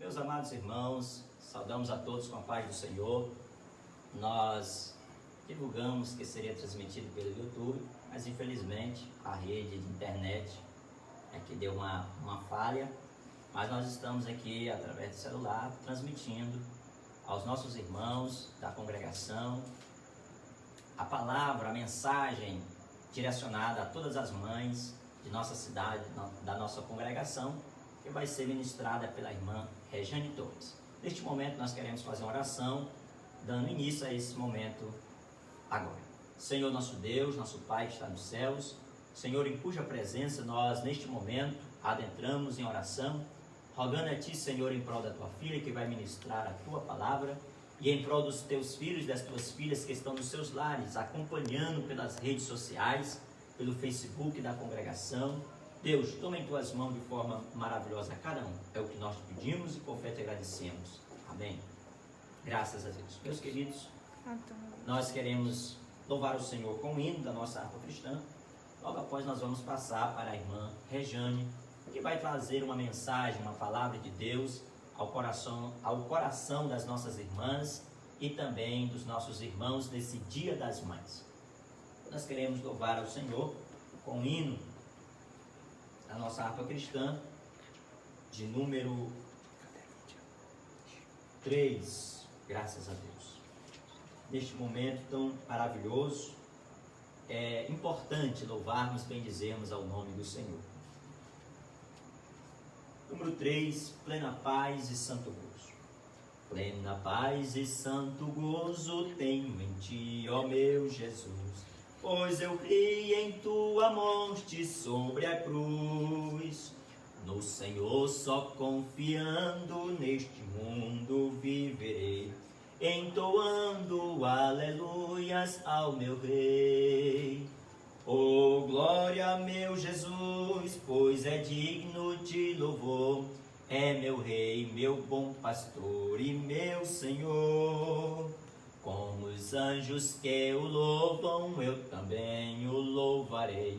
Meus amados irmãos, saudamos a todos com a paz do Senhor. Nós divulgamos que seria transmitido pelo YouTube, mas infelizmente a rede de internet é que deu uma falha. Mas nós estamos aqui através do celular transmitindo aos nossos irmãos da congregação a palavra, a mensagem direcionada a todas as mães de nossa cidade, da nossa congregação, que vai ser ministrada pela irmã Rejane Torres. Neste momento nós queremos fazer uma oração, dando início a esse momento agora. Senhor nosso Deus, nosso Pai que está nos céus, Senhor, em cuja presença nós neste momento adentramos em oração, rogando a Ti, Senhor, em prol da Tua filha que vai ministrar a Tua palavra e em prol dos Teus filhos e das Tuas filhas que estão nos seus lares, acompanhando pelas redes sociais, pelo Facebook da congregação. Deus, toma em Tuas mãos de forma maravilhosa a cada um. É o que nós te pedimos e por fé te agradecemos. Amém. Graças a Deus. Meus queridos, nós queremos louvar o Senhor com o hino da nossa harpa cristã. Logo após nós vamos passar para a irmã Rejane, que vai trazer uma mensagem, uma palavra de Deus ao coração das nossas irmãs e também dos nossos irmãos nesse Dia das Mães. Nós queremos louvar ao Senhor com o hino da nossa harpa cristã, de número 3, graças a Deus. Neste momento tão maravilhoso, é importante louvarmos, bendizermos ao nome do Senhor. Número 3, plena paz e santo gozo. Plena paz e santo gozo tenho em Ti, ó meu Jesus, pois eu criei em Tua morte sobre a cruz. No Senhor só confiando neste mundo viverei, entoando aleluias ao meu Rei. Oh, glória a meu Jesus, pois é digno de louvor. É meu Rei, meu bom pastor e meu Senhor. Como os anjos que o louvam, eu também o louvarei,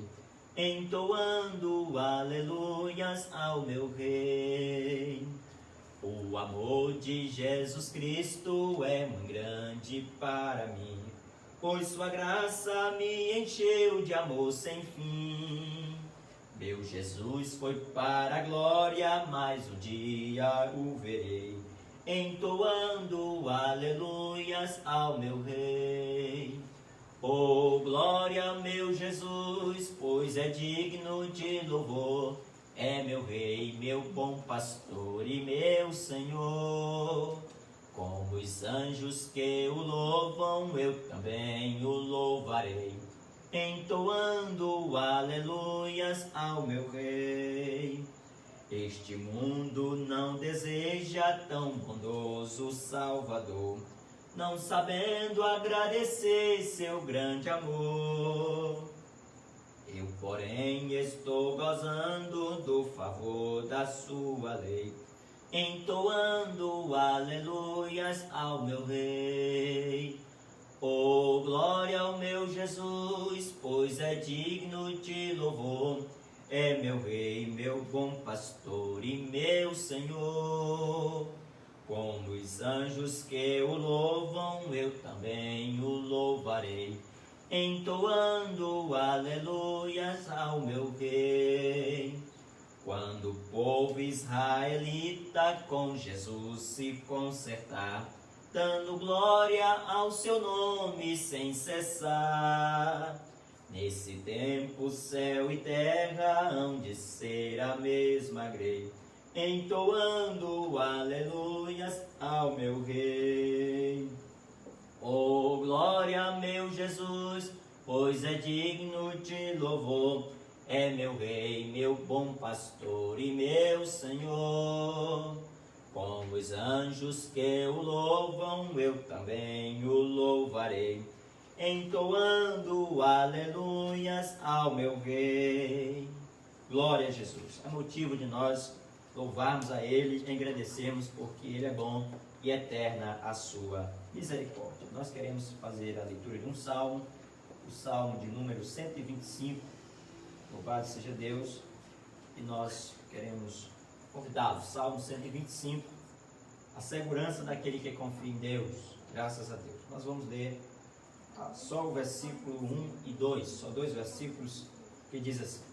entoando aleluias ao meu Rei. O amor de Jesus Cristo é muito grande para mim, pois Sua graça me encheu de amor sem fim. Meu Jesus foi para a glória, mas um dia o verei, entoando aleluias ao meu Rei. Oh, glória a meu Jesus, pois é digno de louvor. É meu Rei, meu bom pastor e meu Senhor. Como os anjos que o louvam, eu também o louvarei, entoando aleluias ao meu Rei. Este mundo não deseja tão bondoso Salvador, não sabendo agradecer seu grande amor. Eu, porém, estou gozando do favor da Sua lei, entoando aleluias ao meu Rei. Oh, glória ao meu Jesus, pois é digno de louvor. É meu Rei, meu bom pastor e meu Senhor. Como os anjos que o louvam, eu também o louvarei, entoando aleluias ao meu Rei. Quando o povo israelita com Jesus se consertar, dando glória ao seu nome sem cessar, nesse tempo céu e terra hão de ser a mesma grei, entoando aleluias ao meu Rei. Oh, glória a meu Jesus, pois é digno de louvor. É meu Rei, meu bom pastor e meu Senhor. Como os anjos que o louvam, eu também o louvarei, entoando aleluias ao meu Rei. Glória a Jesus. É motivo de nós louvarmos a Ele e agradecermos porque Ele é bom e eterna a sua misericórdia. Nós queremos fazer a leitura de um salmo, o salmo de número 125. Louvado seja Deus. E nós queremos convidá-los. Salmo 125, a segurança daquele que confia em Deus. Graças a Deus. Nós vamos ler só o versículo 1 e 2, só 2 versículos, que diz assim: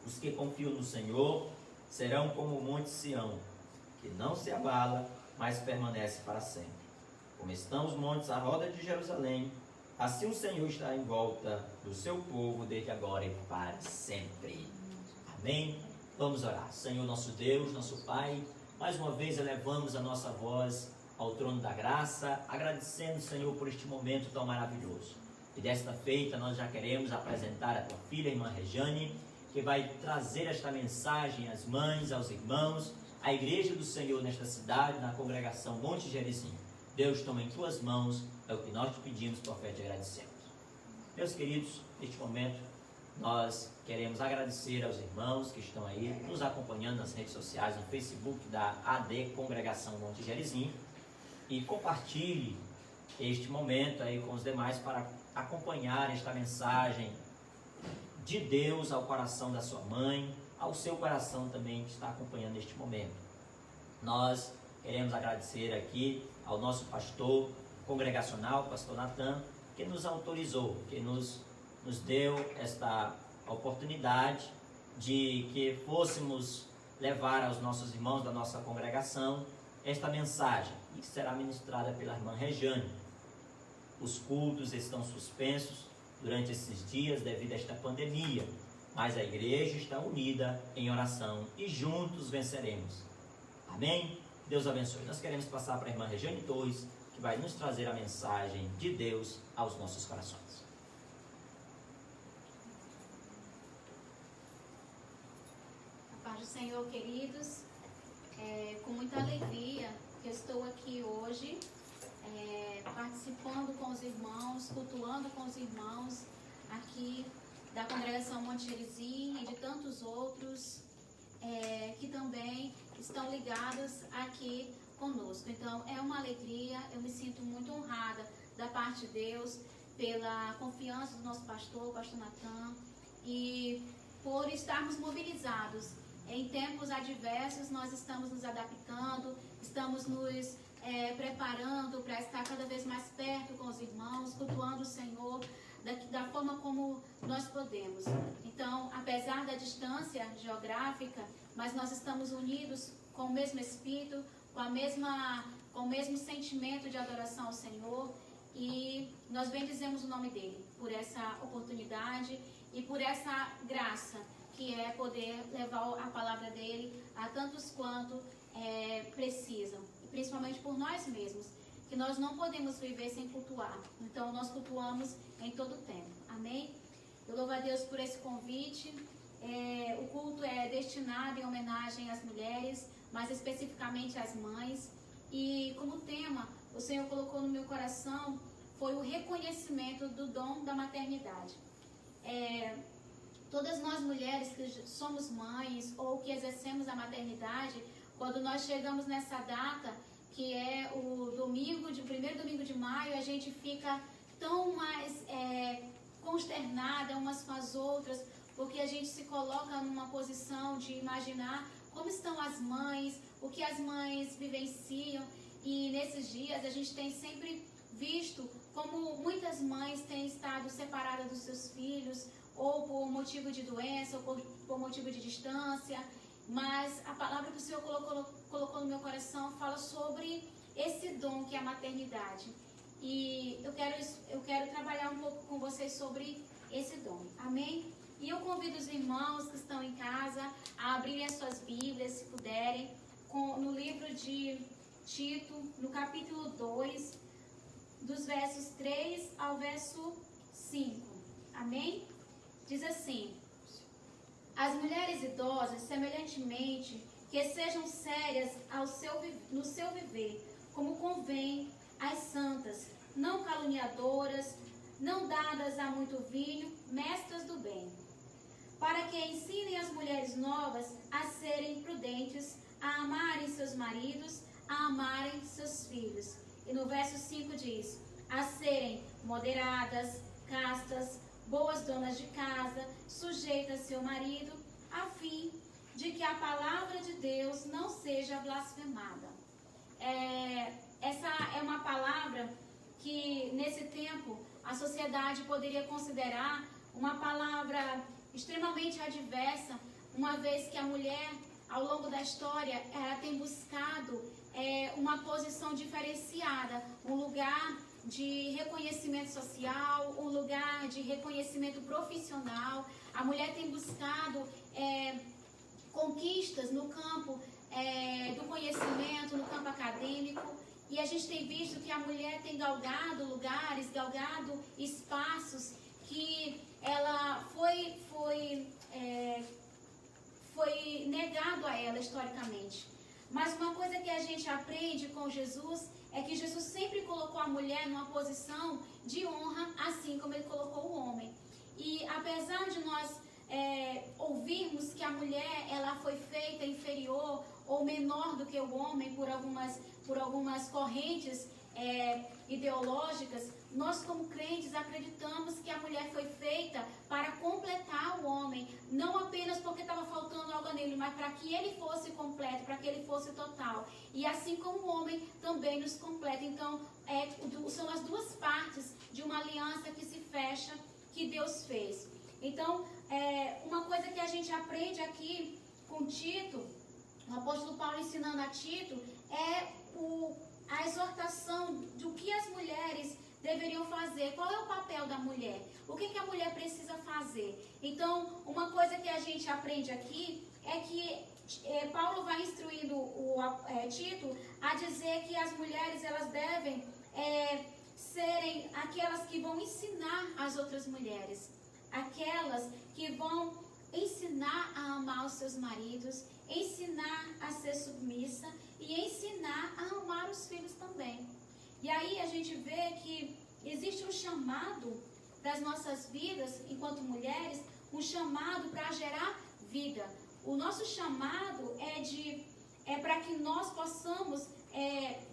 os que confiam no Senhor serão como o monte Sião, que não se abala, mas permanece para sempre. Como estão os montes à roda de Jerusalém, assim o Senhor está em volta do seu povo, desde agora e para sempre. Amém? Vamos orar. Senhor nosso Deus, nosso Pai, mais uma vez elevamos a nossa voz ao trono da graça, agradecendo, Senhor, por este momento tão maravilhoso. E desta feita nós já queremos apresentar a tua filha, a irmã Rejane, que vai trazer esta mensagem às mães, aos irmãos, à igreja do Senhor nesta cidade, na congregação Monte Gerizim. Deus, toma em tuas mãos, é o que nós te pedimos, por fé te agradecemos. Meus queridos, neste momento nós queremos agradecer aos irmãos que estão aí nos acompanhando nas redes sociais, no Facebook da AD Congregação Monte Gerizim, e compartilhe este momento aí com os demais para acompanhar esta mensagem de Deus ao coração da sua mãe, ao seu coração também que está acompanhando este momento. Nós queremos agradecer aqui ao nosso pastor congregacional, pastor Natan, que nos autorizou, que nos deu esta oportunidade de que fôssemos levar aos nossos irmãos da nossa congregação esta mensagem, que será ministrada pela irmã Rejane. Os cultos estão suspensos durante esses dias devido a esta pandemia, mas a igreja está unida em oração e juntos venceremos. Amém? Deus abençoe. Nós queremos passar para a irmã Rejane Torres, que vai nos trazer a mensagem de Deus aos nossos corações. A paz do Senhor, queridos. Com muita alegria que eu estou aqui hoje, participando com os irmãos, cultuando com os irmãos aqui da congregação Monte Gerizim e de tantos outros que também estão ligados aqui conosco. Então é uma alegria, eu me sinto muito honrada da parte de Deus pela confiança do nosso pastor, o pastor Natan, e por estarmos mobilizados. Em tempos adversos, nós estamos nos adaptando, estamos nos preparando para estar cada vez mais perto com os irmãos, cultuando o Senhor da forma como nós podemos. Então, apesar da distância geográfica, mas nós estamos unidos com o mesmo Espírito, com o mesmo sentimento de adoração ao Senhor, e nós bendizemos o nome dele por essa oportunidade e por essa graça que é poder levar a palavra dele a tantos quanto precisam, e principalmente por nós mesmos, que nós não podemos viver sem cultuar. Então nós cultuamos em todo o tempo. Amém? Eu louvo a Deus por esse convite. O culto é destinado em homenagem às mulheres, mais especificamente às mães, e como tema o Senhor colocou no meu coração foi o reconhecimento do dom da maternidade. Todas nós mulheres que somos mães ou que exercemos a maternidade, quando nós chegamos nessa data, que é o primeiro domingo de maio, a gente fica tão mais consternada umas com as outras, porque a gente se coloca numa posição de imaginar como estão as mães, o que as mães vivenciam, e nesses dias a gente tem sempre visto como muitas mães têm estado separadas dos seus filhos, ou por motivo de doença, ou por motivo de distância, mas a palavra que o Senhor colocou no meu coração fala sobre esse dom que é a maternidade. E eu quero trabalhar um pouco com vocês sobre esse dom. Amém? E eu convido os irmãos que estão em casa a abrirem as suas Bíblias, se puderem, no livro de Tito, no capítulo 2, dos versos 3 ao verso 5. Amém? Diz assim: as mulheres idosas, semelhantemente, que sejam sérias no seu viver, como convém às santas, não caluniadoras, não dadas a muito vinho, mestras do bem, para que ensinem as mulheres novas a serem prudentes, a amarem seus maridos, a amarem seus filhos. E no verso 5 diz: a serem moderadas, castas, boas donas de casa, sujeitas a seu marido, a fim de que a palavra de Deus não seja blasfemada. essa é uma palavra que nesse tempo a sociedade poderia considerar uma palavra extremamente adversa, uma vez que a mulher, ao longo da história, ela tem buscado uma posição diferenciada, um lugar de reconhecimento social, um lugar de reconhecimento profissional. A mulher tem buscado conquistas no campo do conhecimento, no campo acadêmico, e a gente tem visto que a mulher tem galgado lugares, galgado espaços que ela foi negado a ela historicamente. Mas uma coisa que a gente aprende com Jesus é que Jesus sempre colocou a mulher numa posição de honra, assim como ele colocou o homem. E apesar de nós ouvirmos que a mulher ela foi feita inferior ou menor do que o homem por algumas correntes ideológicas, nós como crentes acreditamos que a mulher foi feita para completar o homem, não apenas porque estava faltando algo nele, mas para que ele fosse completo, para que ele fosse total. E assim como o homem também nos completa. Então, são as duas partes de uma aliança que se fecha, que Deus fez. Então, uma coisa que a gente aprende aqui com Tito, o apóstolo Paulo ensinando a Tito, é a exortação do que as mulheres deveriam fazer. Qual é o papel da mulher? O que a mulher precisa fazer? Então, uma coisa que a gente aprende aqui é que Paulo vai instruindo Tito a dizer que as mulheres elas devem serem aquelas que vão ensinar as outras mulheres, aquelas que vão ensinar a amar os seus maridos, ensinar a ser submissa e ensinar a amar os filhos também. E aí a gente vê que existe um chamado das nossas vidas enquanto mulheres, um chamado para gerar vida. O nosso chamado é para que nós possamos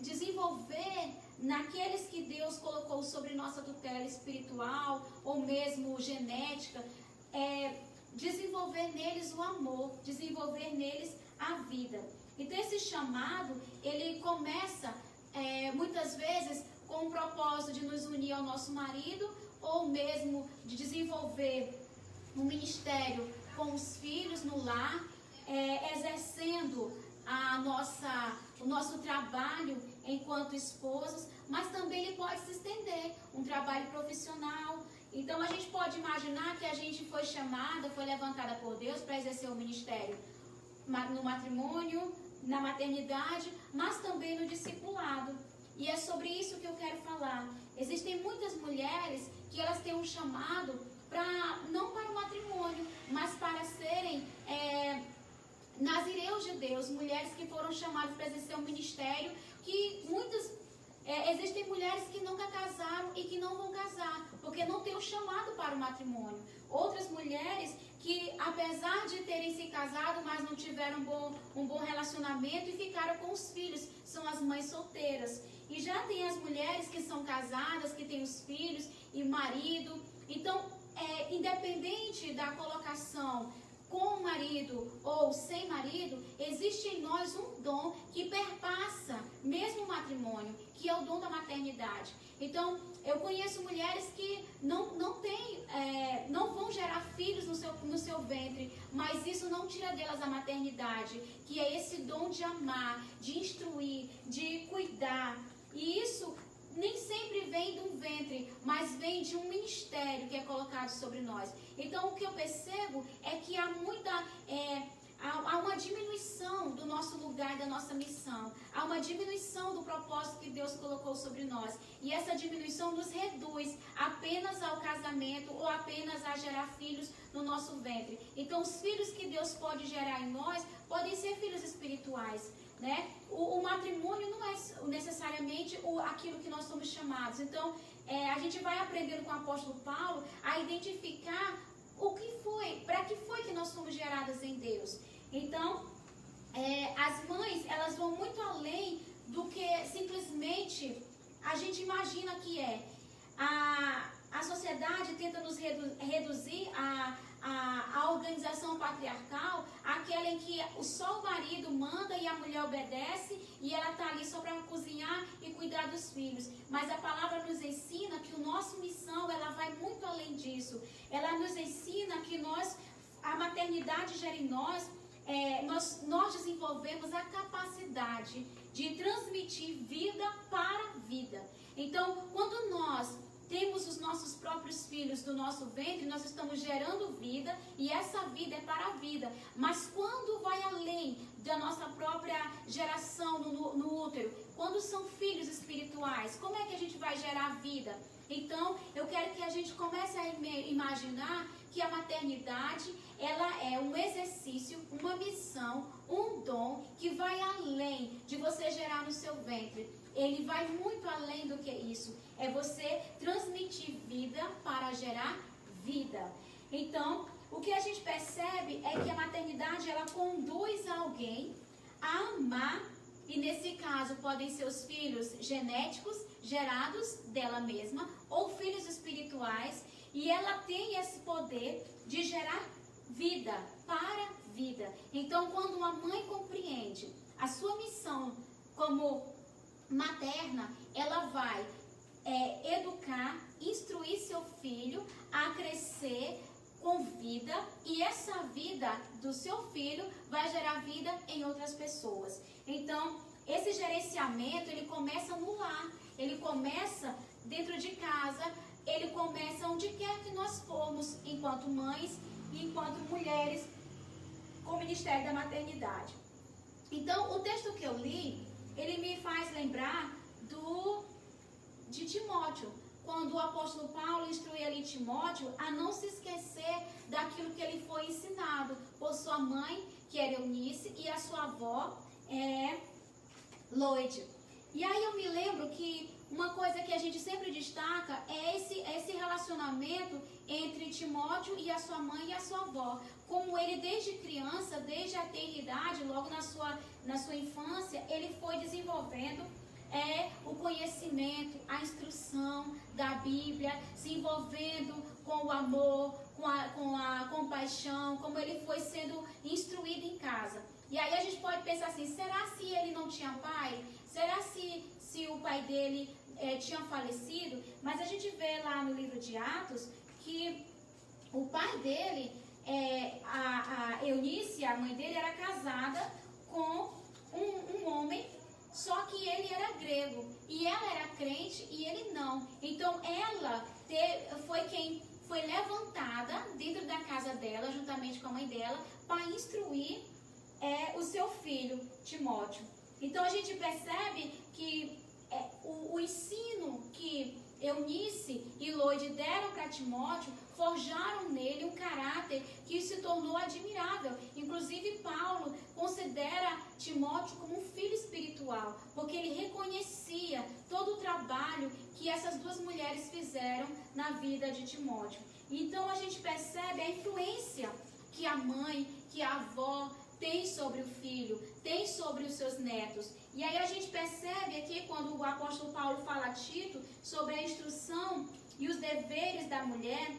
desenvolver naqueles que Deus colocou sobre nossa tutela espiritual ou mesmo genética, desenvolver neles o amor, desenvolver neles a vida. Então esse chamado, ele começa muitas vezes com o propósito de nos unir ao nosso marido ou mesmo de desenvolver um ministério com os filhos no lar, exercendo o nosso trabalho enquanto esposos, mas também ele pode se estender, um trabalho profissional. Então a gente pode imaginar que a gente foi chamada, foi levantada por Deus para exercer o ministério no matrimônio, na maternidade, mas também no discipulado. E é sobre isso que eu quero falar. Existem muitas mulheres que elas têm um chamado não para o matrimônio, mas para serem nazireus de Deus, mulheres que foram chamadas para exercer um ministério, que existem mulheres que nunca casaram e que não vão casar, porque não têm o chamado para o matrimônio. Outras mulheres que, apesar de terem se casado, mas não tiveram um bom relacionamento e ficaram com os filhos, são as mães solteiras. E já tem as mulheres que são casadas, que têm os filhos e o marido. Então, independente da colocação com o marido ou sem marido, existe em nós um dom que perpassa mesmo o matrimônio, que é o dom da maternidade. Então, eu conheço mulheres que não vão gerar filhos no seu ventre, mas isso não tira delas a maternidade, que é esse dom de amar, de instruir, de cuidar. E isso nem sempre vem de um ventre, mas vem de um ministério que é colocado sobre nós. Então, o que eu percebo é que há uma diminuição do nosso lugar, da nossa missão. Há uma diminuição do propósito que Deus colocou sobre nós. E essa diminuição nos reduz apenas ao casamento ou apenas a gerar filhos no nosso ventre. Então, os filhos que Deus pode gerar em nós podem ser filhos espirituais, né? O matrimônio não é necessariamente aquilo que nós somos chamados. Então, a gente vai aprendendo com o apóstolo Paulo a identificar para que foi que nós fomos geradas em Deus. Então, as mães, elas vão muito além do que simplesmente a gente imagina que é. A sociedade tenta nos reduzir a organização patriarcal àquela em que só o marido manda e a mulher obedece e ela está ali só para cozinhar e cuidar dos filhos. Mas a palavra nos ensina que a nossa missão, ela vai muito além disso. Ela nos ensina que a maternidade gera em nós, nós desenvolvemos a capacidade de transmitir vida para vida. Então, quando nós temos os nossos próprios filhos do nosso ventre, nós estamos gerando vida e essa vida é para a vida. Mas quando vai além da nossa própria geração no útero, quando são filhos espirituais, como é que a gente vai gerar vida? Então, eu quero que a gente comece a imaginar que a maternidade, ela é um exercício, uma missão, um dom que vai além de você gerar no seu ventre. Ele vai muito além do que isso. É você transmitir vida para gerar vida. Então, o que a gente percebe é que a maternidade, ela conduz alguém a amar, e nesse caso podem ser os filhos genéticos, gerados dela mesma, ou filhos espirituais, e ela tem esse poder de gerar vida para vida. Então, quando uma mãe compreende a sua missão como materna, ela vai educar, instruir seu filho a crescer com vida, e essa vida do seu filho vai gerar vida em outras pessoas. Então, esse gerenciamento, ele começa no lar, ele começa dentro de casa, ele começa onde quer que nós formos, enquanto mães e enquanto mulheres, com o Ministério da Maternidade. Então, o texto que eu li, ele me faz lembrar de Timóteo, quando o apóstolo Paulo instrui ali Timóteo a não se esquecer daquilo que ele foi ensinado por sua mãe, que era Eunice, e a sua avó, Loide. E aí eu me lembro que uma coisa que a gente sempre destaca é esse relacionamento entre Timóteo e a sua mãe e a sua avó. Como ele desde criança, desde a eternidade, logo na sua infância, ele foi desenvolvendo o conhecimento, a instrução da Bíblia, se envolvendo com o amor, com a compaixão, como ele foi sendo instruído em casa. E aí a gente pode pensar assim, será se ele não tinha pai? Será se o pai dele tinha falecido? Mas a gente vê lá no livro de Atos que o pai dele, a Eunice, a mãe dele, era casada com um homem, só que ele era grego e ela era crente e ele não. Então ela foi quem foi levantada dentro da casa dela, juntamente com a mãe dela, para instruir o seu filho, Timóteo. Então a gente percebe que o ensino que Eunice e Loide deram para Timóteo forjaram nele um caráter que se tornou admirável. Inclusive Paulo considera Timóteo como um filho espiritual, porque ele reconhecia todo o trabalho que essas duas mulheres fizeram na vida de Timóteo. Então a gente percebe a influência que a mãe, que a avó tem sobre o filho, tem sobre os seus netos. E aí a gente percebe aqui, quando o apóstolo Paulo fala a Tito sobre a instrução e os deveres da mulher,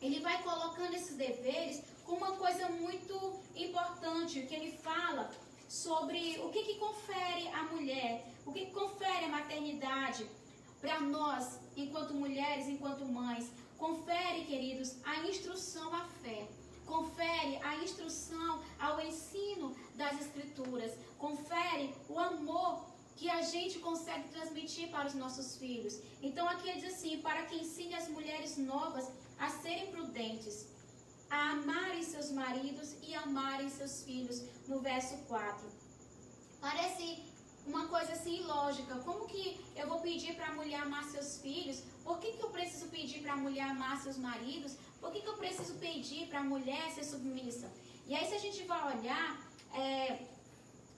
ele vai colocando esses deveres com uma coisa muito importante, que ele fala sobre o que confere a mulher, o que confere a maternidade para nós, enquanto mulheres, enquanto mães. Confere, queridos, a instrução à fé. Confere a instrução ao ensino das Escrituras. Confere o amor que a gente consegue transmitir para os nossos filhos. Então aqui ele diz assim, para que ensine as mulheres novas a serem prudentes, a amarem seus maridos e amarem seus filhos, no verso 4. Parece uma coisa assim ilógica. Como que eu vou pedir para a mulher amar seus filhos? Por que eu preciso pedir para a mulher amar seus maridos? Por que eu preciso pedir para a mulher ser submissa? E aí, se a gente vai olhar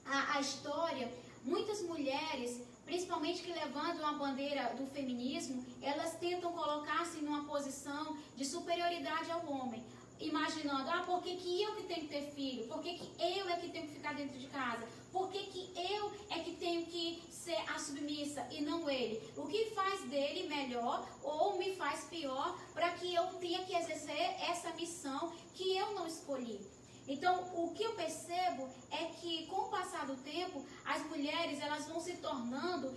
a história, muitas mulheres, principalmente que levantam a bandeira do feminismo, elas tentam colocar-se numa posição de superioridade ao homem, imaginando, por que eu que tenho que ter filho? Por que eu é que tenho que ficar dentro de casa? Por que eu é que tenho que ser a submissa e não ele? O que faz dele melhor ou me faz pior para que eu tenha que exercer essa missão que eu não escolhi? Então, o que eu percebo passar do tempo, as mulheres elas vão se tornando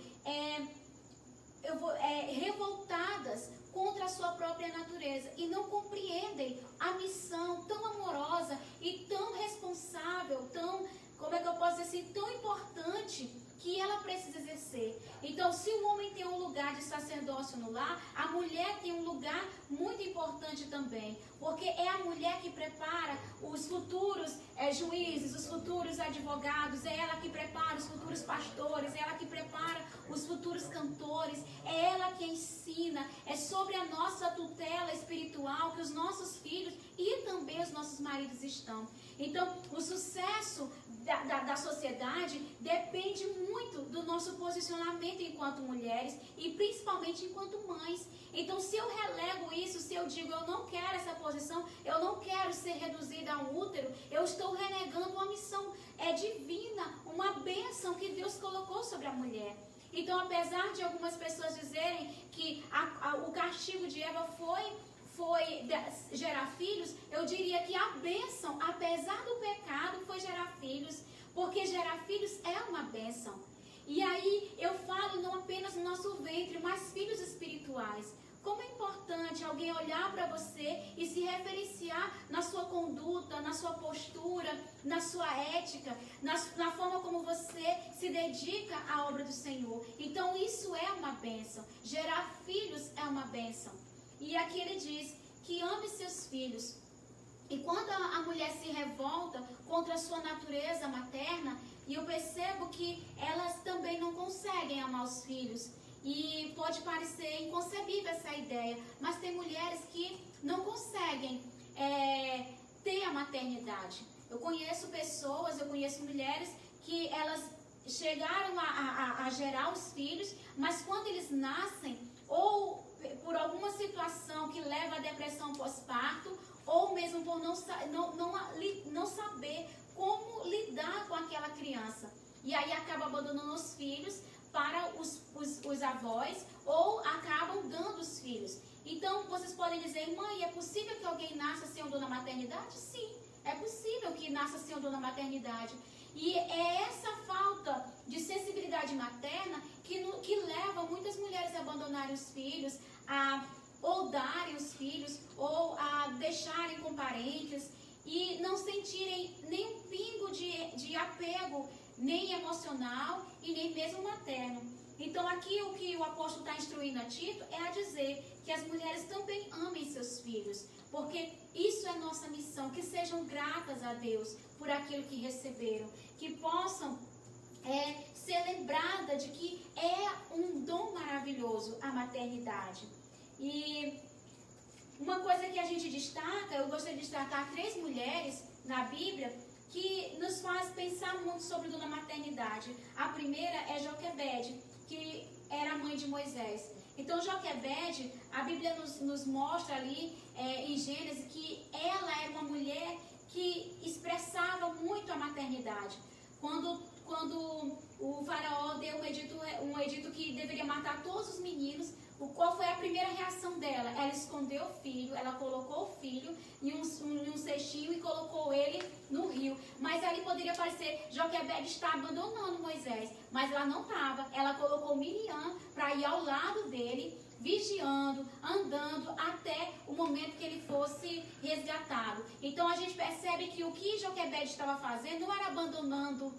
revoltadas contra a sua própria natureza e não compreendem a missão tão amorosa e tão responsável, tão, como é que eu posso dizer assim, tão importante que ela precisa exercer. Então, se o homem tem um lugar de sacerdócio no lar, a mulher tem um lugar muito importante também, porque é a mulher que prepara os futuros juízes, os futuros advogados, é ela que prepara os futuros pastores, é ela que prepara os futuros cantores, é ela que ensina, é sobre a nossa tutela espiritual que os nossos filhos e também os nossos maridos estão. Então, o sucesso da sociedade depende muito do nosso posicionamento enquanto mulheres e principalmente enquanto mães. Então, se eu relego isso, se eu digo eu não quero essa posição, eu não quero ser reduzida a um útero, eu estou renegando uma missão divina, uma bênção que Deus colocou sobre a mulher. Então, apesar de algumas pessoas dizerem que o castigo de Eva foi gerar filhos, eu diria que a bênção, apesar do pecado, foi gerar filhos, porque gerar filhos é uma bênção. E aí eu falo não apenas no nosso ventre, mas filhos espirituais. Como é importante alguém olhar para você e se referenciar na sua conduta, na sua postura, na sua ética, na forma como você se dedica à obra do Senhor. Então isso é uma bênção. Gerar filhos é uma bênção. E aqui ele diz que ame seus filhos. E quando a mulher se revolta contra a sua natureza materna, e eu percebo que elas também não conseguem amar os filhos. E pode parecer inconcebível essa ideia, mas tem mulheres que não conseguem ter a maternidade. Eu conheço mulheres que elas chegaram a gerar os filhos, mas quando eles nascem, ou por alguma situação que leva à depressão pós-parto, ou mesmo por não saber como lidar com aquela criança. E aí acaba abandonando os filhos para os avós, ou acabam dando os filhos. Então, vocês podem dizer, mãe, é possível que alguém nasça sem o dom da maternidade? Sim, é possível que nasça sem o dom da maternidade. E é essa falta de sensibilidade materna que leva muitas mulheres a abandonarem os filhos, ou darem os filhos, ou a deixarem com parentes, e não sentirem nem um pingo de apego, nem emocional e nem mesmo materno. Então aqui o que o apóstolo está instruindo a Tito é a dizer que as mulheres também amem seus filhos, porque isso é nossa missão, que sejam gratas a Deus por aquilo que receberam, que possam ser lembradas de que é um dom maravilhoso a maternidade. E uma coisa que a gente destaca, eu gostaria de destacar 3 mulheres na Bíblia que nos faz pensar muito sobre o dom da maternidade. A primeira é Joquebede, que era a mãe de Moisés. Então Joquebede, a Bíblia nos mostra ali em Gênesis que ela era uma mulher que expressava muito a maternidade. Quando o faraó deu um edito que deveria matar todos os meninos, qual foi a primeira reação dela? Ela escondeu o filho, ela colocou o filho em um cestinho e colocou ele no rio. Mas ali poderia parecer, Joquebede está abandonando Moisés, mas ela não estava. Ela colocou Miriam para ir ao lado dele, vigiando, andando, até o momento que ele fosse resgatado. Então a gente percebe que o que Joquebede estava fazendo não era abandonando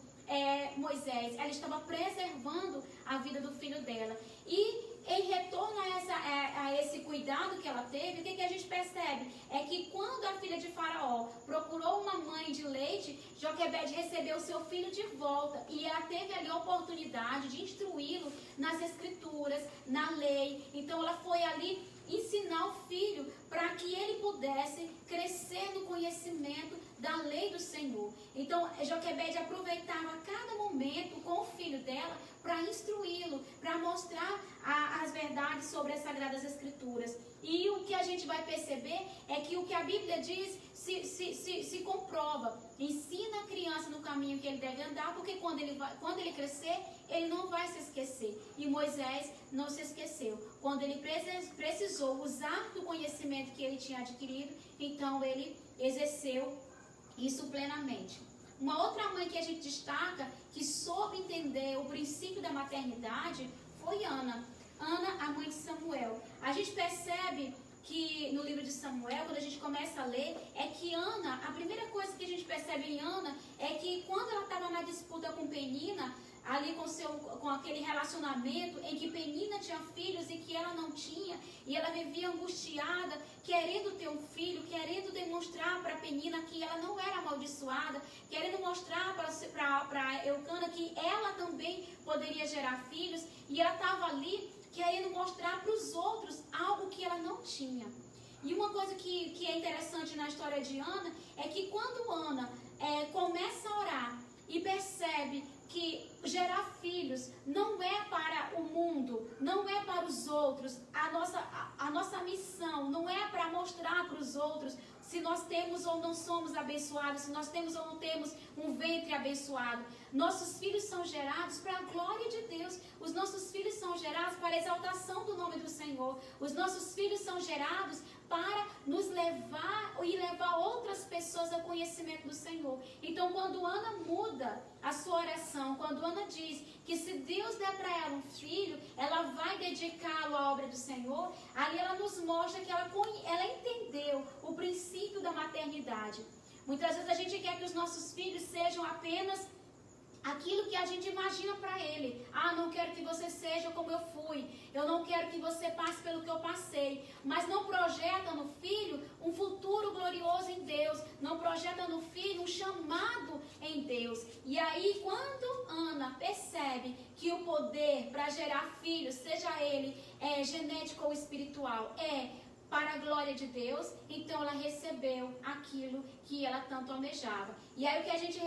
Moisés, ela estava preservando a vida do filho dela. E em retorno a esse cuidado que ela teve, o que a gente percebe? É que quando a filha de Faraó procurou uma mãe de leite, Joquebede recebeu seu filho de volta. E ela teve ali a oportunidade de instruí-lo nas escrituras, na lei. Então ela foi ali ensinar o filho para que ele pudesse crescer no conhecimento da lei do Senhor. Então Joquebede aproveitava cada momento com o filho dela para instruí-lo, para mostrar as verdades sobre as Sagradas Escrituras. E o que a gente vai perceber é que o que a Bíblia diz se comprova. Ensina a criança no caminho que ele deve andar, porque quando ele crescer, ele não vai se esquecer. E Moisés não se esqueceu. Quando ele precisou usar do conhecimento que ele tinha adquirido, então ele exerceu isso plenamente. Uma outra mãe que a gente destaca, que soube entender o princípio da maternidade, foi Ana. Ana, a mãe de Samuel. A gente percebe que no livro de Samuel, quando a gente começa a ler, é que Ana, a primeira coisa que a gente percebe em Ana é que quando ela estava na disputa com Penina, ali com aquele relacionamento em que Penina tinha filhos e que ela não tinha, e ela vivia angustiada, querendo ter um filho, querendo demonstrar para Penina que ela não era amaldiçoada, querendo mostrar para Eucana que ela também poderia gerar filhos, e ela estava ali querendo mostrar para os outros algo que ela não tinha. E uma coisa que é interessante na história de Ana é que quando Ana começa a orar e percebe que gerar filhos não é para o mundo, não é para os outros, a nossa missão não é para mostrar para os outros se nós temos ou não somos abençoados, se nós temos ou não temos um ventre abençoado. Nossos filhos são gerados para a glória de Deus. Os nossos filhos são gerados para a exaltação do nome do Senhor. Os nossos filhos são gerados para nos levar e levar outras pessoas ao conhecimento do Senhor. Então, quando Ana muda a sua oração, quando Ana diz que se Deus der para ela um filho, ela vai dedicá-lo à obra do Senhor, ali ela nos mostra que ela entendeu o princípio da maternidade. Muitas vezes a gente quer que os nossos filhos sejam apenas aquilo que a gente imagina para ele. Não quero que você seja como eu fui. Eu não quero que você passe pelo que eu passei. Mas não projeta no filho um futuro glorioso em Deus. Não projeta no filho um chamado em Deus. E aí, quando Ana percebe que o poder para gerar filhos, seja ele genético ou espiritual, para a glória de Deus, então ela recebeu aquilo que ela tanto almejava. E aí o que a gente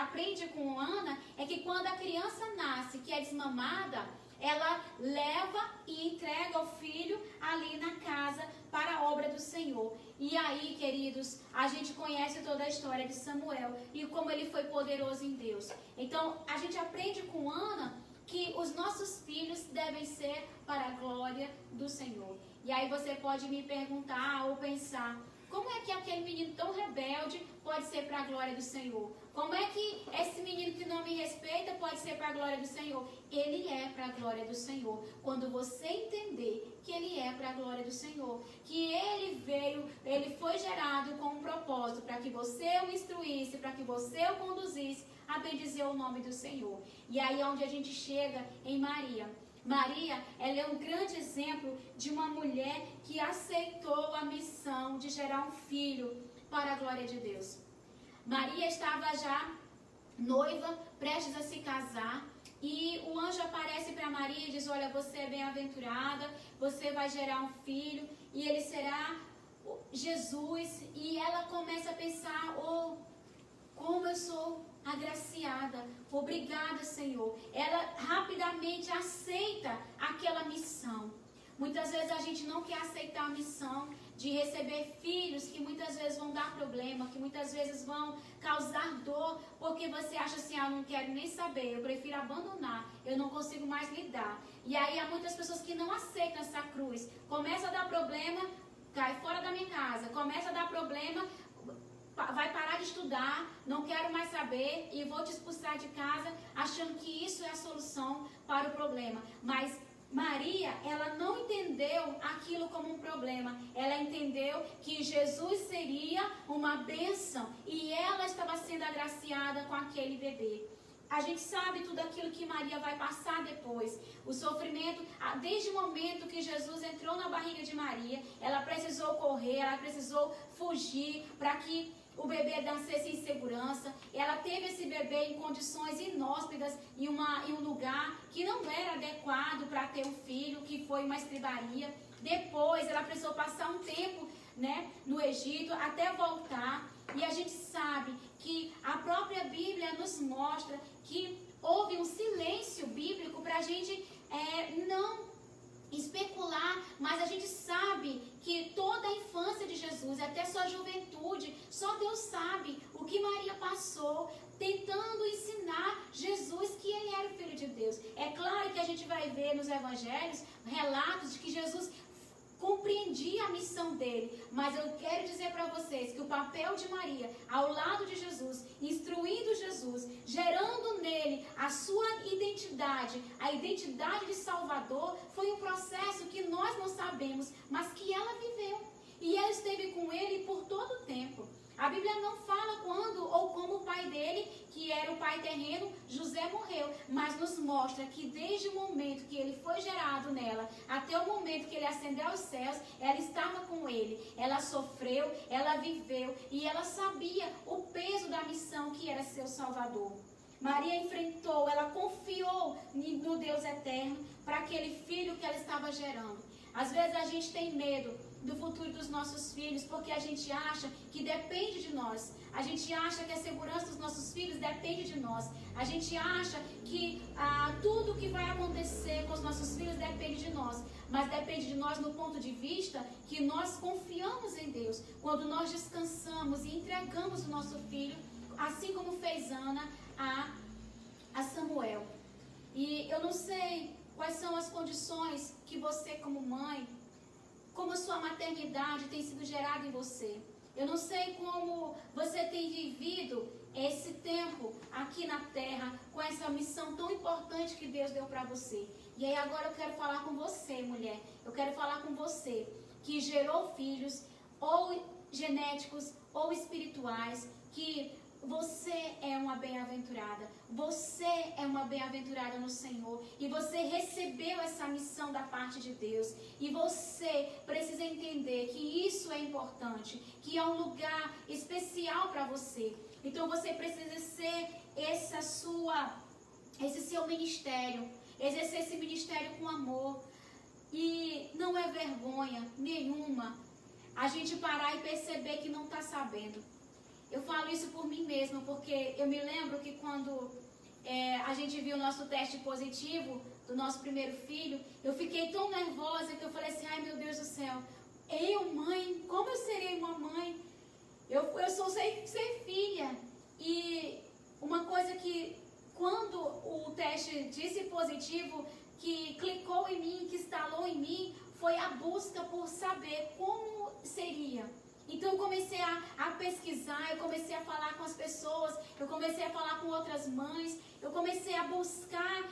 aprende com Ana é que quando a criança nasce, que é desmamada, ela leva e entrega o filho ali na casa para a obra do Senhor. E aí, queridos, a gente conhece toda a história de Samuel e como ele foi poderoso em Deus. Então, a gente aprende com Ana que os nossos filhos devem ser para a glória do Senhor. E aí você pode me perguntar ou pensar, como é que aquele menino tão rebelde pode ser para a glória do Senhor? Como é que esse menino que não me respeita pode ser para a glória do Senhor? Ele é para a glória do Senhor. Quando você entender que ele é para a glória do Senhor, que ele foi gerado com um propósito para que você o instruísse, para que você o conduzisse a bendizer o nome do Senhor. E aí é onde a gente chega em Maria. Maria, ela é um grande exemplo de uma mulher que aceitou a missão de gerar um filho para a glória de Deus. Maria estava já noiva, prestes a se casar, e o anjo aparece para Maria e diz, olha, você é bem-aventurada, você vai gerar um filho, e ele será Jesus. E ela começa a pensar, como eu sou agraciada, obrigada, Senhor. Ela rapidamente aceita aquela missão. Muitas vezes a gente não quer aceitar a missão de receber filhos que muitas vezes vão dar problema, que muitas vezes vão causar dor, porque você acha assim, não quero nem saber, eu prefiro abandonar, eu não consigo mais lidar. E aí há muitas pessoas que não aceitam essa cruz. Começa a dar problema, cai fora da minha casa. Começa a dar problema, vai parar de estudar, não quero mais saber e vou te expulsar de casa, achando que isso é a solução para o problema. Mas Maria, ela não entendeu aquilo como um problema. Ela entendeu que Jesus seria uma bênção e ela estava sendo agraciada com aquele bebê. A gente sabe tudo aquilo que Maria vai passar depois. O sofrimento, desde o momento que Jesus entrou na barriga de Maria, ela precisou correr, ela precisou fugir para que o bebê nascesse em segurança. Ela teve esse bebê em condições inóspitas, em um lugar que não era adequado para ter um filho, que foi uma estribaria. Depois ela precisou passar um tempo, no Egito até voltar. E a gente sabe que a própria Bíblia nos mostra que houve um silêncio bíblico para a gente não especular, mas a gente sabe que toda a infância de Jesus, até sua juventude, só Deus sabe o que Maria passou, tentando ensinar Jesus que ele era o Filho de Deus. É claro que a gente vai ver nos evangelhos relatos de que Jesus compreendia a missão dele, mas eu quero dizer para vocês que o papel de Maria, ao lado de Jesus, instruindo Jesus, gerando nele a sua identidade, a identidade de Salvador, foi um processo que nós não sabemos, mas que ela viveu. E ela esteve com ele por todo o tempo. A Bíblia não fala quando ou como o pai dele, que era o pai terreno, José, morreu, mas nos mostra que desde o momento que ele foi gerado nela, até o momento que ele ascendeu aos céus, ela estava com ele. Ela sofreu, ela viveu e ela sabia o peso da missão que era ser o Salvador. Maria enfrentou, ela confiou no Deus eterno para aquele filho que ela estava gerando. Às vezes a gente tem medo do futuro dos nossos filhos, porque a gente acha que depende de nós. A gente acha que a segurança dos nossos filhos depende de nós. A gente acha que tudo que vai acontecer com os nossos filhos depende de nós. Mas depende de nós no ponto de vista que nós confiamos em Deus. Quando nós descansamos e entregamos o nosso filho, assim como fez Ana a Samuel. E eu não sei quais são as condições que você, como mãe, como a sua maternidade tem sido gerada em você. Eu não sei como você tem vivido esse tempo aqui na terra com essa missão tão importante que Deus deu para você. E aí agora eu quero falar com você, mulher. Eu quero falar com você que gerou filhos, ou genéticos, ou espirituais, que você é uma bem-aventurada. Você é uma bem-aventurada no Senhor. E você recebeu essa missão da parte de Deus. E você precisa entender que isso é importante. Que é um lugar especial para você. Então você precisa ser esse seu ministério. Exercer esse ministério com amor. E não é vergonha nenhuma a gente parar e perceber que não está sabendo. Eu falo isso por mim mesma, porque eu me lembro que quando a gente viu o nosso teste positivo do nosso primeiro filho, eu fiquei tão nervosa que eu falei assim, ai meu Deus do céu, eu mãe, como eu serei uma mãe? Eu sou sem filha. E uma coisa que quando o teste disse positivo, que clicou em mim, que instalou em mim, foi a busca por saber como seria. Então eu comecei a pesquisar, eu comecei a falar com as pessoas, eu comecei a falar com outras mães, eu comecei a buscar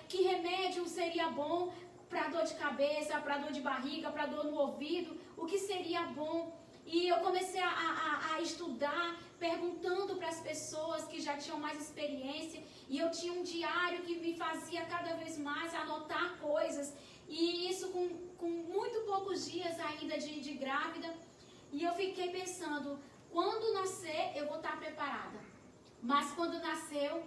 que remédio seria bom para dor de cabeça, para dor de barriga, para dor no ouvido, o que seria bom. E eu comecei a estudar, perguntando para as pessoas que já tinham mais experiência, e eu tinha um diário que me fazia cada vez mais anotar coisas, e isso com muito poucos dias ainda de grávida. E eu fiquei pensando, quando nascer eu vou estar preparada. Mas quando nasceu,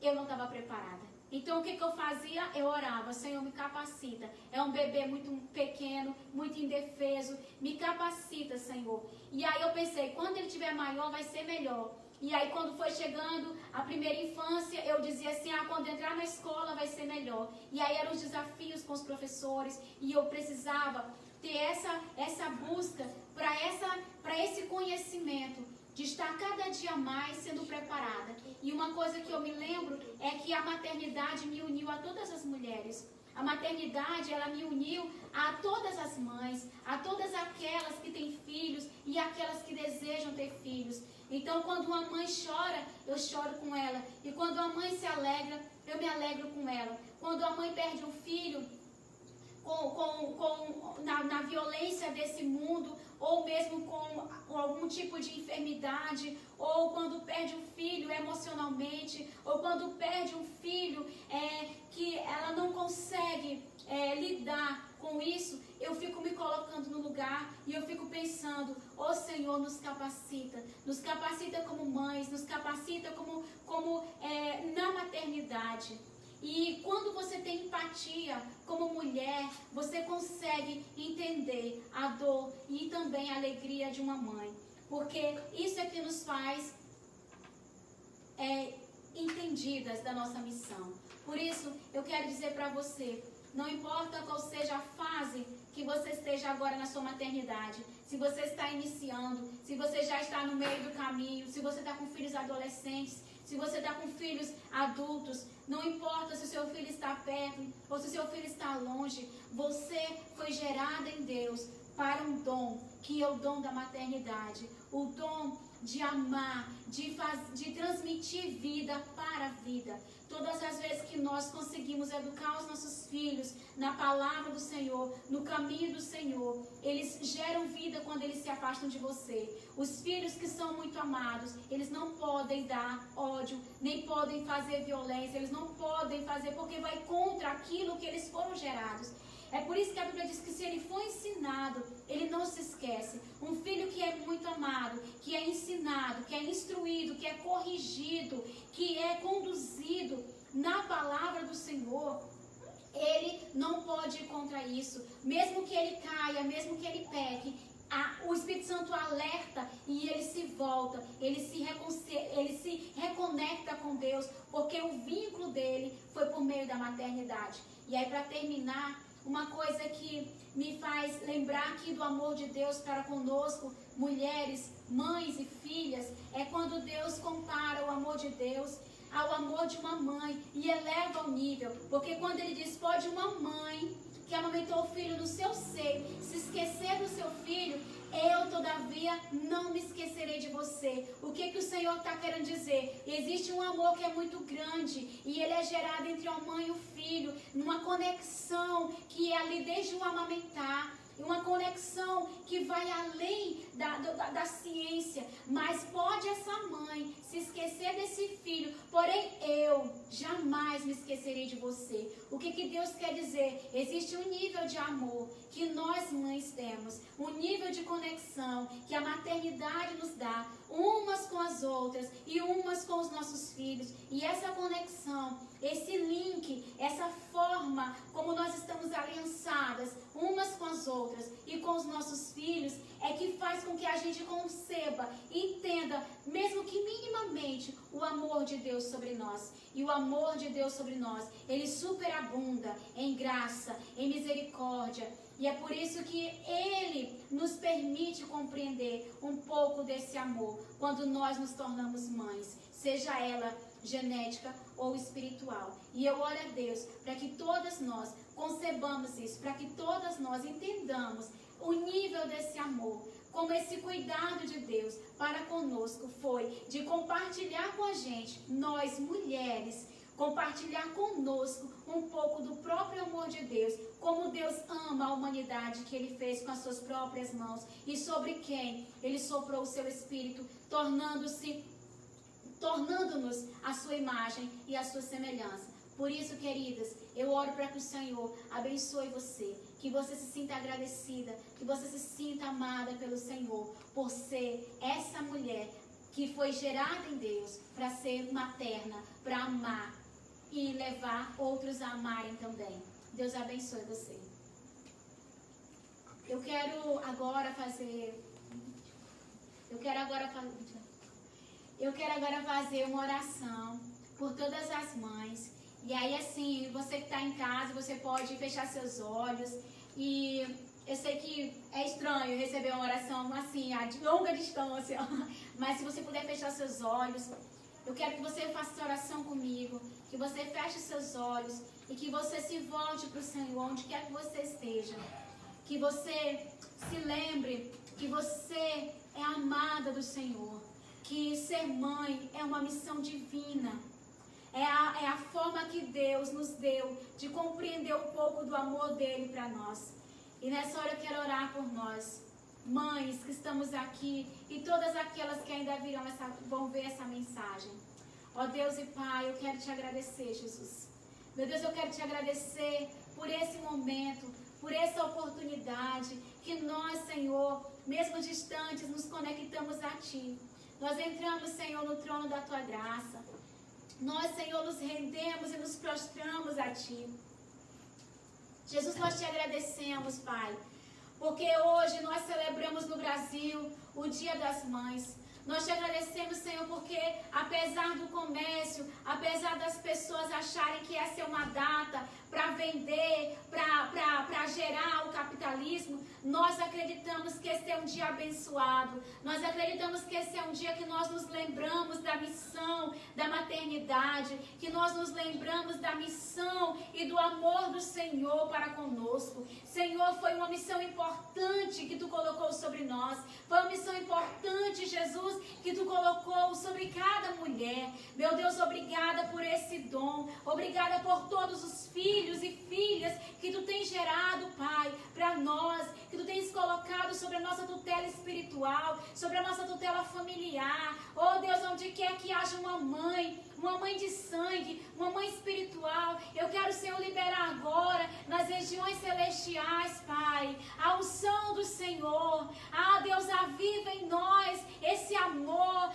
eu não estava preparada. Então o que eu fazia? Eu orava, Senhor, me capacita. É um bebê muito pequeno, muito indefeso, me capacita, Senhor. E aí eu pensei, quando ele tiver maior vai ser melhor. E aí quando foi chegando a primeira infância, eu dizia assim, quando entrar na escola vai ser melhor. E aí eram os desafios com os professores, e eu precisava ter essa busca para esse conhecimento, de estar cada dia mais sendo preparada. E uma coisa que eu me lembro é que a maternidade me uniu a todas as mulheres. A maternidade, ela me uniu a todas as mães, a todas aquelas que têm filhos e aquelas que desejam ter filhos. Então, quando uma mãe chora, eu choro com ela. E quando a mãe se alegra, eu me alegro com ela. Quando a mãe perde um filho, na violência desse mundo, ou mesmo com algum tipo de enfermidade, ou quando perde um filho emocionalmente, ou quando perde um filho que ela não consegue lidar com isso, eu fico me colocando no lugar e eu fico pensando, Senhor, nos capacita como mães, nos capacita como na maternidade. E quando você tem empatia como mulher, você consegue entender a dor e também a alegria de uma mãe. Porque isso é que nos faz entendidas da nossa missão. Por isso, eu quero dizer para você, não importa qual seja a fase que você esteja agora na sua maternidade, se você está iniciando, se você já está no meio do caminho, se você está com filhos adolescentes, se você está está com filhos adultos, não importa se o seu filho está perto ou se o seu filho está longe, você foi gerada em Deus para um dom, que é o dom da maternidade, o dom de amar, de transmitir vida para a vida. Todas as vezes que nós conseguimos educar os nossos filhos na palavra do Senhor, no caminho do Senhor, eles geram vida quando eles se afastam de você. Os filhos que são muito amados, eles não podem dar ódio, nem podem fazer violência, eles não podem fazer porque vai contra aquilo que eles foram gerados. É por isso que a Bíblia diz que se ele for ensinado, ele não se esquece. Um filho que é muito amado, que é ensinado, que é instruído, que é corrigido, que é conduzido na palavra do Senhor, ele não pode ir contra isso. Mesmo que ele caia, mesmo que ele peque, o Espírito Santo alerta e ele se volta, ele se reconecta com Deus, porque o vínculo dele foi por meio da maternidade. E aí, para terminar, uma coisa que me faz lembrar aqui do amor de Deus para conosco, mulheres, mães e filhas, é quando Deus compara o amor de Deus ao amor de uma mãe e eleva o nível. Porque quando ele diz, pode uma mãe que amamentou o filho no seu seio se esquecer do seu filho, eu, todavia, não me esquecerei de você. O que o Senhor está querendo dizer? Existe um amor que é muito grande e ele é gerado entre a mãe e o filho, numa conexão que é ali desde o amamentar, uma conexão que vai além da ciência. Mas pode essa mãe se esquecer desse filho, porém eu jamais me esquecerei de você. O que Deus quer dizer? Existe um nível de amor que nós mães temos, um nível de conexão que a maternidade nos dá, umas com as outras e umas com os nossos filhos. E essa conexão, esse link, essa forma como nós estamos aliançadas umas com as outras e com os nossos filhos, é que faz com que a gente conceba, entenda, mesmo que minimamente, o amor de Deus sobre nós. E o amor de Deus sobre nós, ele superabunda em graça, em misericórdia. E é por isso que ele nos permite compreender um pouco desse amor quando nós nos tornamos mães, seja ela genética ou espiritual. E eu oro a Deus para que todas nós concebamos isso, para que todas nós entendamos o nível desse amor, como esse cuidado de Deus para conosco foi de compartilhar com a gente, nós mulheres, compartilhar conosco um pouco do próprio amor de Deus, como Deus ama a humanidade que Ele fez com as suas próprias mãos e sobre quem Ele soprou o seu Espírito, tornando-nos a sua imagem e a sua semelhança. Por isso, queridas, eu oro para que o Senhor abençoe você, que você se sinta agradecida, que você se sinta amada pelo Senhor, por ser essa mulher que foi gerada em Deus para ser materna, para amar e levar outros a amarem também. Deus abençoe você. Eu quero agora fazer uma oração por todas as mães. E aí, assim, você que está em casa, você pode fechar seus olhos. E eu sei que é estranho receber uma oração assim, a longa distância. Mas se você puder fechar seus olhos, eu quero que você faça essa oração comigo. Que você feche seus olhos e que você se volte para o Senhor, onde quer que você esteja. Que você se lembre que você é amada do Senhor. Que ser mãe é uma missão divina. É a forma que Deus nos deu de compreender um pouco do amor dele para nós. E nessa hora eu quero orar por nós, mães que estamos aqui e todas aquelas que ainda vão ver essa mensagem. Ó Deus e Pai, eu quero te agradecer, Jesus. Meu Deus, eu quero te agradecer por esse momento, por essa oportunidade que nós, Senhor, mesmo distantes, nos conectamos a Ti. Nós entramos, Senhor, no trono da Tua graça. Nós, Senhor, nos rendemos e nos prostramos a Ti. Jesus, nós te agradecemos, Pai, porque hoje nós celebramos no Brasil o Dia das Mães. Nós te agradecemos, Senhor, porque apesar do comércio, apesar das pessoas acharem que essa é uma data para vender, para gerar o capitalismo, nós acreditamos que esse é um dia abençoado. Nós acreditamos que esse é um dia que nós nos lembramos da missão da maternidade, que nós nos lembramos da missão e do amor do Senhor para conosco. Senhor, foi uma missão importante que Tu colocou sobre nós. Foi uma missão importante, Jesus, que Tu colocou sobre cada mulher. Meu Deus, obrigada por esse dom. Obrigada por todos os filhos e filhas que Tu tens gerado, Pai, para nós, que Tu tens colocado sobre a nossa tutela espiritual, sobre a nossa tutela familiar. Oh Deus, onde quer que haja uma mãe de sangue, uma mãe espiritual, eu quero, Senhor, liberar agora nas regiões celestiais, Pai, a unção do Senhor. Deus, aviva em nós esse amor.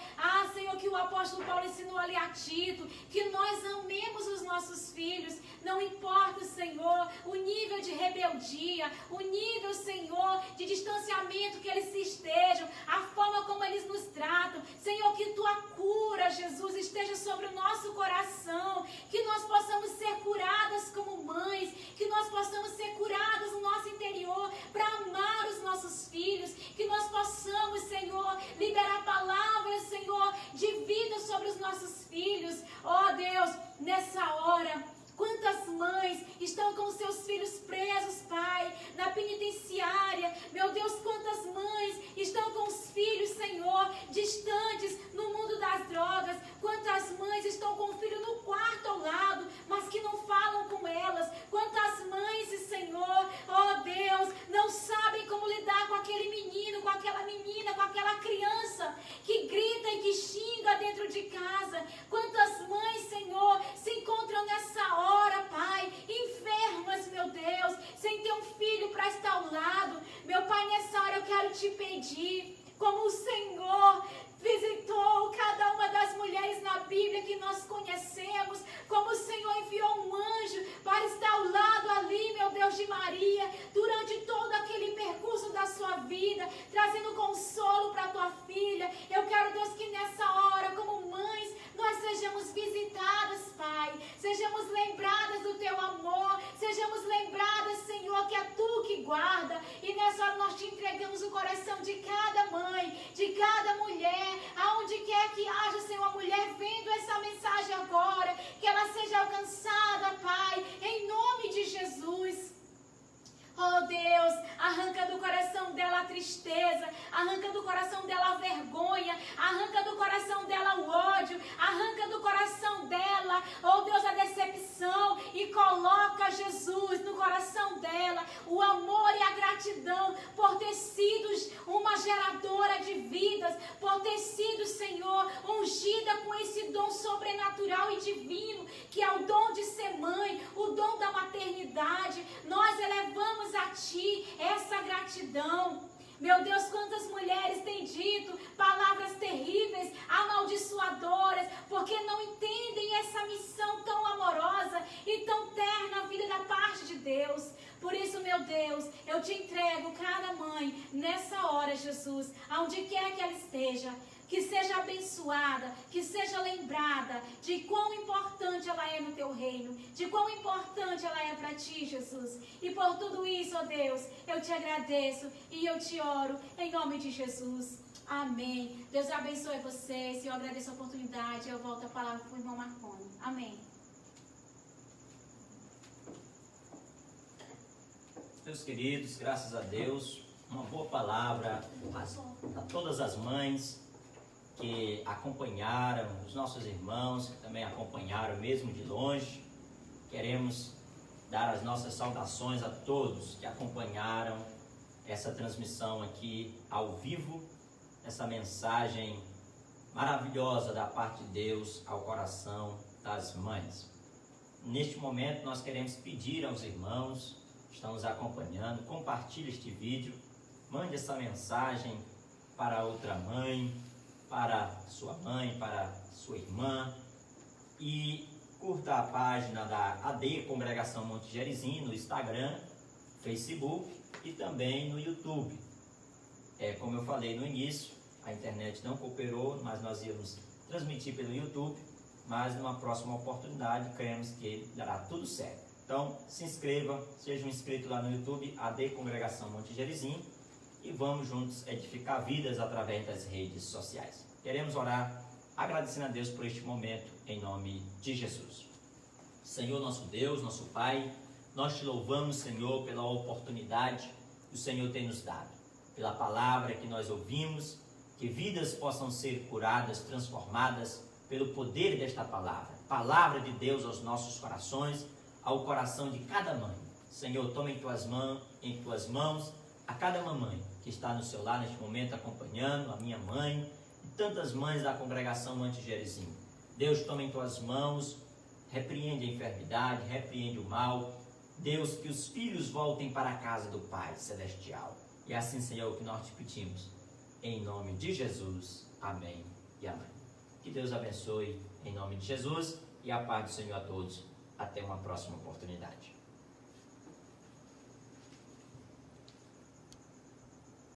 Senhor, que o apóstolo Paulo ensinou ali a Tito, que nós amemos os nossos filhos, não importa, Senhor, o nível de rebeldia, o nível, Senhor, de distanciamento que eles estejam, a forma como eles nos tratam. Senhor, que Tua cura, Jesus, esteja sobre o nosso coração, que nós possamos ser curadas como mães, que nós possamos ser curadas no nosso interior para amar os nossos filhos, que nós possamos, Senhor, liberar palavras, Senhor, de vida sobre os nossos filhos. Oh Deus, nessa hora, quantas mães estão com seus filhos presos, Pai, na penitenciária. Meu Deus, quantas mães estão com os filhos, Senhor, distantes no mundo das drogas. Quantas mães estão com o filho no quarto ao lado, mas que não falam com elas. Quantas mães, Senhor, oh Deus, não sabem como lidar com aquele menino, com aquela menina, com aquela criança que grita e que xinga dentro de casa. Quantas mães, Senhor, se encontram nessa hora, Pai, enfermas, meu Deus, sem ter um filho para estar ao lado. Meu Pai, nessa hora eu quero te pedir, como o Senhor visitou cada uma das mulheres na Bíblia que nós conhecemos, como o Senhor enviou um anjo para estar ao lado ali, meu Deus, de Maria, durante todo aquele percurso da sua vida, trazendo consolo para a tua filha. Eu quero, Deus, que nessa hora, como mães, nós sejamos visitadas, Pai, sejamos lembradas do Teu amor, sejamos lembradas, Senhor, que é Tu que guarda, e nessa hora nós te entregamos o coração de cada mãe, de cada mulher, aonde quer que haja, Senhor, a mulher vendo essa mensagem agora, que ela seja alcançada, Pai, em nome de Jesus. Oh Deus, arranca do coração dela a tristeza, arranca do coração dela a vergonha, arranca do coração dela o ódio, arranca do coração dela, oh Deus, a decepção, e coloca, Jesus, no coração dela o amor e a gratidão por ter sido uma geradora de vidas, por ter sido, Senhor, ungida com esse dom sobrenatural e divino, que é o dom de ser mãe, o dom da maternidade. Nós elevamos a Ti essa gratidão. Meu Deus, quantas mulheres têm dito palavras terríveis, amaldiçoadoras, porque não entendem essa missão tão amorosa e tão terna vida da parte de Deus. Por isso, meu Deus, eu te entrego cada mãe nessa hora, Jesus, aonde quer que ela esteja, que seja abençoada, que seja lembrada de quão importante ela é no Teu reino, de quão importante ela é para Ti, Jesus. E por tudo isso, ó Deus, eu te agradeço e eu te oro em nome de Jesus. Amém. Deus abençoe vocês. Eu agradeço a oportunidade. Eu volto a palavra para o irmão Marconi. Amém. Meus queridos, graças a Deus, uma boa palavra a todas as mães que acompanharam, os nossos irmãos que também acompanharam mesmo de longe. Queremos dar as nossas saudações a todos que acompanharam essa transmissão aqui ao vivo, essa mensagem maravilhosa da parte de Deus ao coração das mães. Neste momento nós queremos pedir aos irmãos que estão nos acompanhando, compartilhe este vídeo, mande essa mensagem para outra mãe, para sua mãe, para sua irmã, e curta a página da AD Congregação Monte Gerizim no Instagram, Facebook e também no YouTube. Como eu falei no início, a internet não cooperou, mas nós íamos transmitir pelo YouTube, mas numa próxima oportunidade, cremos que dará tudo certo. Então, se inscreva, seja um inscrito lá no YouTube, AD Congregação Monte Gerizim, e vamos juntos edificar vidas através das redes sociais. Queremos orar, agradecendo a Deus por este momento, em nome de Jesus. Senhor, nosso Deus, nosso Pai, nós te louvamos, Senhor, pela oportunidade que o Senhor tem nos dado, pela palavra que nós ouvimos, que vidas possam ser curadas, transformadas pelo poder desta palavra. Palavra de Deus aos nossos corações, ao coração de cada mãe. Senhor, toma em tuas mãos a cada mamãe que está no seu lar neste momento acompanhando, a minha mãe e tantas mães da congregação Monte Gerizim. Deus, toma em tuas mãos, repreende a enfermidade, repreende o mal. Deus, que os filhos voltem para a casa do Pai Celestial. E assim, Senhor, que nós te pedimos, em nome de Jesus. Amém e amém. Que Deus abençoe, em nome de Jesus, e a paz do Senhor a todos. Até uma próxima oportunidade.